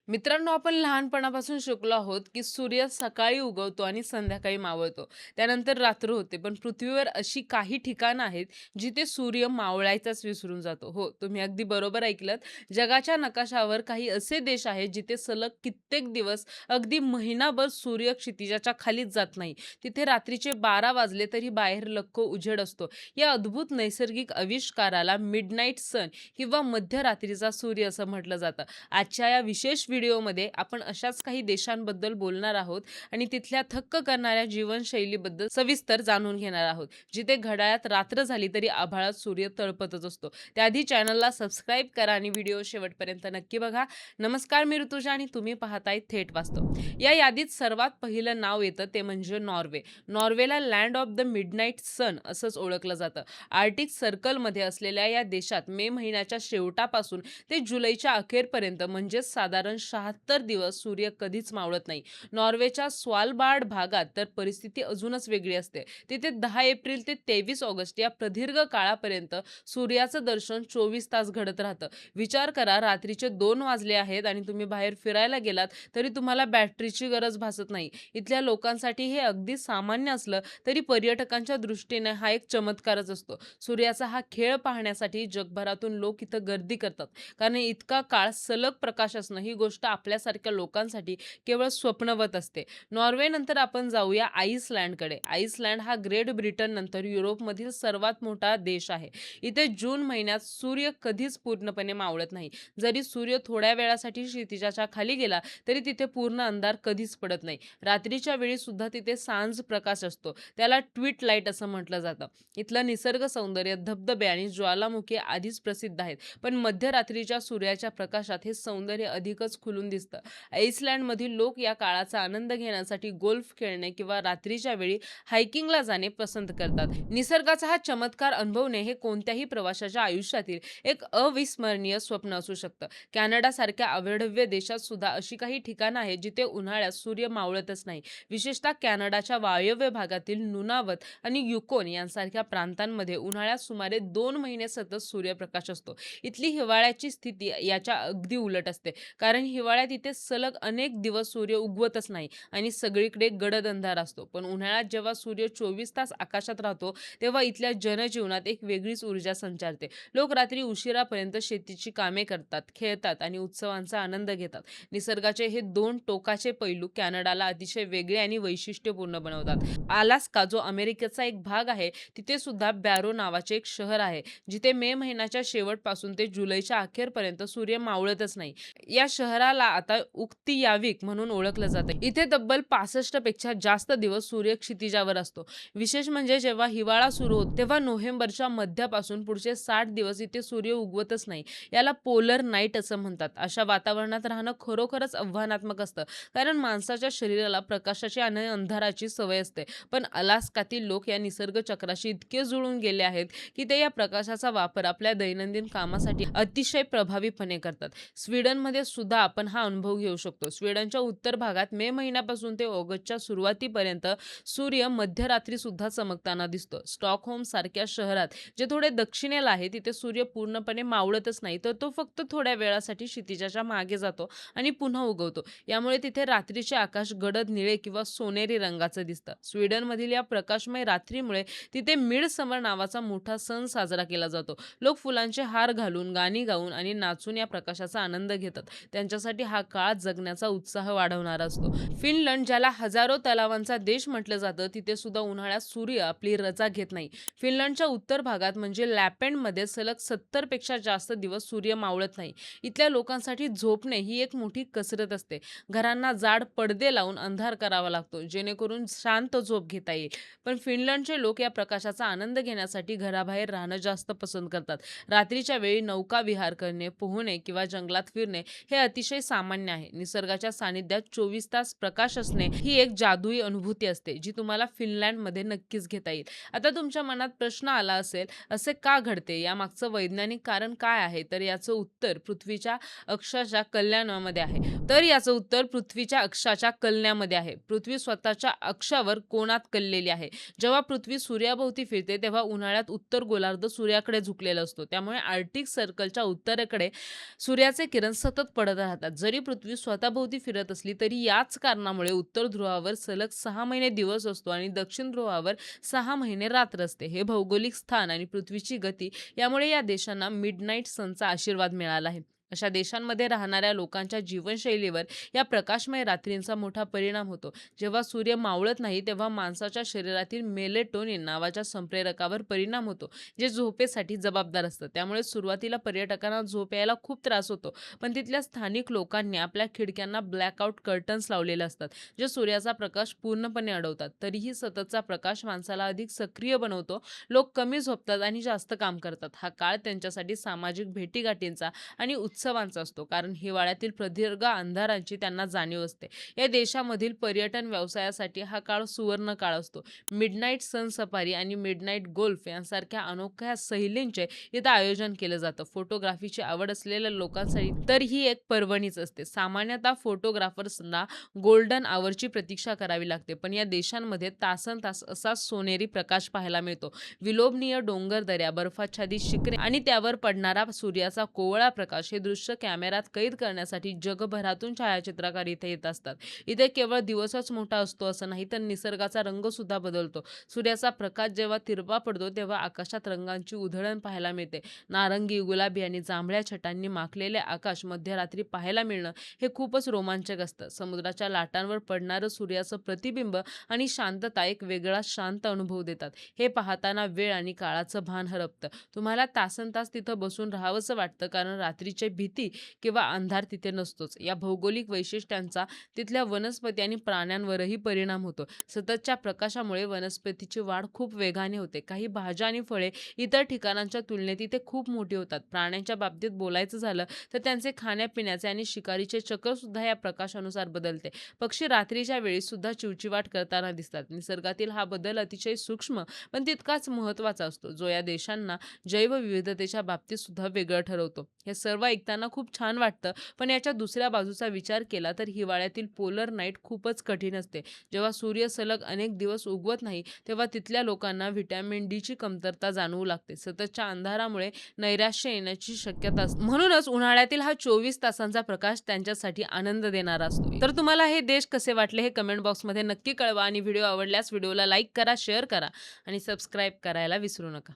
मित्रांनो, आपण लहानपणापासून शिकलो आहोत की सूर्य सकाळी उगवतो आणि संध्याकाळी मावळतो. त्यानंतर रात्र होते. पण पृथ्वीवर अशी काही ठिकाणं आहेत जिथे सूर्य मावळायचाच विसरून जातो. हो, तुम्ही अगदी बरोबर ऐकलत. जगाच्या नकाशावर काही असे देश आहेत जिथे सलग कित्येक दिवस, अगदी महिनाभर सूर्य क्षितिजाच्या खालीच जात नाही. तिथे रात्रीचे 12 वाजले तरी बाहेर लख्ख उजेड असतो. या अद्भुत नैसर्गिक आविष्काराला मिडनाईट सन किंवा मध्यरात्रीचा सूर्य असं म्हटलं जातं. आजच्या या विशेष व्हिडिओमध्ये आपण अशाच काही देशांबद्दल बोलणार आहोत आणि तिथल्या थक्क करणाऱ्या जीवनशैलीबद्दल सविस्तर जाणून घेणार आहोत, जिथे घड्याळात रात्र झाली तरी आभाळात सूर्य तळपतच असतो. त्याआधी चॅनलला सबस्क्राईब करा आणि व्हिडिओ शेवटपर्यंत नक्की बघा. नमस्कार, मी ऋतुजा आणि तुम्ही पाहताय थेट वास्तव. या यादीत सर्वात पहिलं नाव येतं ते म्हणजे नॉर्वे. नॉर्वेला land of the midnight sun असंच ओळखलं जातं. आर्टिक सर्कलमध्ये असलेल्या या देशात मे महिन्याच्या शेवटापासून ते जुलैच्या अखेरपर्यंत म्हणजेच साधारण 76 दिवस सूर्य कधीच मावळत नाही. नॉर्वेच्या स्वालबार्ड भागात तर परिस्थिती अजूनच वेगळी असते. तिथे 10 एप्रिल ते 23 ऑगस्ट या प्रदीर्घ काळापर्यंत सूर्याचं दर्शन 24 तास घडत राहतं. विचार करा, रात्रीचे 2 वाजले आहेत आणि तुम्ही बाहेर फिरायला गेलात तरी तुम्हाला बॅटरीची गरज भासत नाही. इथल्या लोकांसाठी हे अगदी सामान्य असलं तरी पर्यटकांच्या दृष्टीने हा एक चमत्कारच असतो. सूर्याचा हा खेळ पाहण्यासाठी जगभरातून लोक इथं गर्दी करतात. कारण इतका काळ सलग प्रकाश असणं ही गोष्ट आपल्यासारख्या लोकांसाठी केवळ स्वप्नवत असते. नॉर्वेनंतर आपण जाऊया आईसलँडकडे. आईसलँड हा ग्रेट ब्रिटन नंतर युरोपमधील सर्वात मोठा देश आहे. इथे जून महिन्यात सूर्य कधीच पूर्णपणे मावळत नाही. जरी सूर्य थोड्या वेळासाठी क्षितिजाच्या खाली गेला तरी तिथे पूर्ण अंधार कधीच पडत नाही. रात्रीच्या वेळी सुद्धा तिथे सांज प्रकाश असतो. त्याला ट्विट लाईट असं म्हटलं जातं. इथलं निसर्ग सौंदर्य, धबधबे आणि ज्वालामुखी आधीच प्रसिद्ध आहेत. पण मध्यरात्रीच्या सूर्याच्या प्रकाशात हे सौंदर्य अधिकच खुलून दिसतं. आइसलँडमधील लोक या काळाचा आनंद घेण्यासाठी गोल्फ खेळणे किंवा रात्रीच्या वेळी हायकिंगला जाणे पसंत करतात. निसर्गाचा हा चमत्कार अनुभवणे हे कोणत्याही प्रवाशाच्या आयुष्यातील एक अविस्मरणीय स्वप्न असू शकतं. कॅनडासारख्या अवाढव्य देशात सुद्धा अशी काही ठिकाणं आहेत जिथे उन्हाळ्यात सूर्य मावळतच नाही. विशेषतः कॅनडाच्या वायव्य भागातील नुनावत आणि युकोन यांसारख्या प्रांतांमध्ये उन्हाळ्यात सुमारे 2 महिने सतत सूर्यप्रकाश असतो. इथली हिवाळ्याची स्थिती याच्या अगदी उलट असते. कारण हिवाळ्यात इथे सलग अनेक दिवस सूर्य उगवतच नाही आणि सगळीकडे गडद अंधार असतो. पण उन्हाळ्यात जेव्हा सूर्य 24 तास आकाशात राहतो तेव्हा इथल्या जनजीवनात एक वेगळीच ऊर्जा संचारते. लोक रात्री उशिरापर्यंत शेतीची कामे करतात, खेळतात आणि उत्सवांचा आनंद घेतात. निसर्गाचे हे 2 टोकाचे पैलू कॅनडाला अतिशय वेगळे आणि वैशिष्ट्यपूर्ण बनवतात. अलास्का जो अमेरिकेचा एक भाग आहे, तिथे सुद्धा बॅरो नावाचे एक शहर आहे, जिथे मे महिन्याच्या शेवटपासून ते जुलैच्या अखेरपर्यंत सूर्य मावळतच नाही. या शहराला आता उक्तीयाविक म्हणून ओळखलं जातं. इथे तब्बल 65 पेक्षा जास्त दिवस सूर्य क्षितिजावर असतो. विशेष म्हणजे जेव्हा हिवाळा सुरू होतो तेव्हा नोव्हेंबरच्या मध्यापासून पुढचे 60 दिवस इथे सूर्य उगवतच नाही. याला पोलर नाईट असं म्हणतात. अशा वातावरणात राहणं खरोखरच आव्हानात्मक असतं. कारण माणसाच्या शरीराला प्रकाशाची आणि अंधाराची सवय असते. पण अलास्कातील लोक या निसर्ग चक्राशी इतके जुळून गेले आहेत की ते या प्रकाशाचा वापर आपल्या दैनंदिन कामासाठी अतिशय प्रभावीपणे करतात. स्वीडनमध्ये सुद्धा आपण हा अनुभव घेऊ शकतो. स्वीडनच्या उत्तर भागात मे महिन्यापासून ते ऑगस्टच्या सुरुवातीपर्यंत सूर्य मध्यरात्री सुद्धा चमकताना दिसतो. स्टॉकहोम सारख्या शहरात जे थोडे दक्षिणेला आहे तिथे सूर्य पूर्णपणे मावळतच नाही, तर तो फक्त थोड्या वेळासाठी क्षितिजाच्या मागे जातो आणि पुन्हा उगवतो. यामुळे तिथे रात्रीचे आकाश गडद निळे किंवा सोनेरी रंगाचं दिसतं. स्वीडनमधील या प्रकाशमय रात्रीमुळे तिथे मिड समर नावाचा मोठा सण साजरा केला जातो. लोक फुलांचे हार घालून, गाणी गाऊन आणि नाचून या प्रकाशाचा आनंद घेतात. त्यांच्यासाठी हा काळ जगण्याचा उत्साह वाढवणारा असतो. फिनलंड, ज्याला हजारो तलावांचा देश म्हटलं जातं, तिथे सुद्धा उन्हाळ्यात सूर्य आपली रजा घेत नाही. फिनलंडच्या उत्तर भागात म्हणजे लॅपँडमध्ये सलग 70 पेक्षा जास्त दिवस सूर्य मावळत नाही. इथल्या लोकांसाठी झोपणे ही एक मोठी कसरत असते. घरांना जाड पडदे लावून अंधार करावा लागतो, जेणेकरून शांत झोप घेता येईल. पण फिनलंडचे लोक या प्रकाशाचा आनंद घेण्यासाठी घराबाहेर राहणं जास्त पसंत करतात. रात्रीच्या वेळी नौका विहार करणे, पोहणे किंवा जंगलात फिरणे हे अतिशय सामान्य आहे. निसर्गाच्या सानिध्यात 24 तास प्रकाश असणे ही एक जादुई अनुभूती असते, जी तुम्हाला फिनलँडमध्ये नक्कीच घेता येईल. आता तुमच्या मनात प्रश्न आला असेल, असे का घडते? यामागचं वैज्ञानिक कारण काय आहे? तर याचं उत्तर पृथ्वीच्या अक्षाच्या कल्याणामध्ये आहे. पृथ्वी स्वतःच्या अक्षावर कोनात कललेली आहे. जेव्हा पृथ्वी सूर्याभोवती फिरते तेव्हा उन्हाळ्यात उत्तर गोलार्ध सूर्याकडे झुकलेला असतो. त्यामुळे आर्क्टिक सर्कलच्या उत्तरेकडे सूर्याचे किरण सतत पडत राहतात. राहतात. जरी पृथ्वी स्वतःभोवती फिरत असली तरी याच कारणामुळे उत्तर ध्रुवावर सलग 6 महिने दिवस असतो आणि दक्षिण ध्रुवावर 6 महिने रात्र असते. हे भौगोलिक स्थान आणि पृथ्वीची गती यामुळे या देशांना मिडनाईट सनचा आशीर्वाद मिळाला आहे. अशा देशांमध्ये राहणाऱ्या लोकांच्या जीवनशैलीवर या प्रकाशमय रात्रींचा मोठा परिणाम होतो. जेव्हा सूर्य मावळत नाही तेव्हा माणसाच्या शरीरातील मेलेटोनिन नावाच्या संप्रेरकावर परिणाम होतो, जे झोपेसाठी जबाबदार असतं. त्यामुळे सुरुवातीला पर्यटकांना झोप यायला खूप त्रास होतो. पण तिथल्या स्थानिक लोकांनी आपल्या खिडक्यांना ब्लॅकआउट कर्टन्स लावलेले असतात, जे सूर्याचा प्रकाश पूर्णपणे अडवतात. तरीही सततचा प्रकाश माणसाला अधिक सक्रिय बनवतो. लोक कमी झोपतात आणि जास्त काम करतात. हा काळ त्यांच्यासाठी सामाजिक भेटीगाठींचा आणि उत्सवांचा असतो, कारण हिवाळ्यातील प्रदीर्घ अंधारांची त्यांना जाणीव असते. या देशामधील पर्यटन व्यवसायासाठी हा काळ सुवर्ण काळ असतो. मिडनाईट सन सफारी आणि मिडनाईट गोल्फ यांसारख्या अनोख्या सहलींचे इथं आयोजन केलं जातं. फोटोग्राफीची आवड असलेल्या लोकांसाठी तर ही एक पर्वणीच असते. सामान्यतः फोटोग्राफर्सना गोल्डन आवरची प्रतीक्षा करावी लागते, पण या देशांमध्ये तासनतास असा सोनेरी प्रकाश पाहायला मिळतो. विलोभनीय डोंगरदऱ्या, बर्फाच्छादित शिखरे आणि त्यावर पडणारा सूर्याचा कोवळा प्रकाश हे दृश्य कॅमेऱ्यात कैद करण्यासाठी जगभरातून छायाचित्रकार इथे येत असतात. इथे केवळ दिवसच मोठा असतो असं नाही, तर निसर्गाचा रंग सुद्धा बदलतो. सूर्याचा प्रकाश जेव्हा तिरपा पडतो तेव्हा आकाशात रंगांची उधळण पाहायला मिळते. नारंगी, गुलाबी आणि जांभळ्या छटांनी माखलेले आकाश मध्यरात्री पाहायला मिळणं हे खूपच रोमांचक असतं. समुद्राच्या लाटांवर पडणारं सूर्याचं प्रतिबिंब आणि शांतता एक वेगळा शांत अनुभव देतात. हे पाहताना वेळ आणि काळाचं भान हरपतं. तुम्हाला तासनतास तिथं बसून राहावंसं वाटतं, कारण रात्रीची भीती किंवा अंधार तिथे नसतोच. या भौगोलिक वैशिष्ट्यांचा तिथल्या वनस्पती आणि प्राण्यांवरही परिणाम होतो. सततच्या प्रकाशामुळे वनस्पतीची वाढ खूप वेगाने होते. काही भाज्या आणि फळे इतर ठिकाणांच्या तुलनेत इथे खूप मोठी होतात. प्राण्यांच्या बाबतीत बोलायचं झालं तर त्यांचे खाण्यापिण्याचे आणि शिकारीचे चक्र सुद्धा या प्रकाशानुसार बदलते. पक्षी रात्रीच्या वेळी सुद्धा चिवचिवाट करताना दिसतात. निसर्गातील हा बदल अतिशय सूक्ष्म पण तितकाच महत्त्वाचा असतो, जो या देशांना जैवविविधतेच्या बाबतीत सुद्धा वेगळं ठरवतो. हे सर्व ऐकताना खूप छान वाटतं, पण याच्या दुसऱ्या बाजूचा विचार केला तर हिवाळ्यातील पोलर नाईट खूपच कठीण असते. जेव्हा सूर्य सलग अनेक दिवस उगवत नाही, तेव्हा तिथल्या लोकांना व्हिटॅमिन डीची कमतरता जाणवू लागते. सततच्या अंधारामुळे नैराश्य येण्याची शक्यता असते. म्हणूनच उन्हाळ्यातील हा 24 तासांचा प्रकाश त्यांच्यासाठी आनंद देणारा असतो. तर तुम्हाला हे देश कसे वाटले हे कमेंट बॉक्समध्ये नक्की कळवा आणि व्हिडिओ आवडल्यास व्हिडिओला लाईक करा, शेअर करा आणि सबस्क्राईब करायला विसरू नका.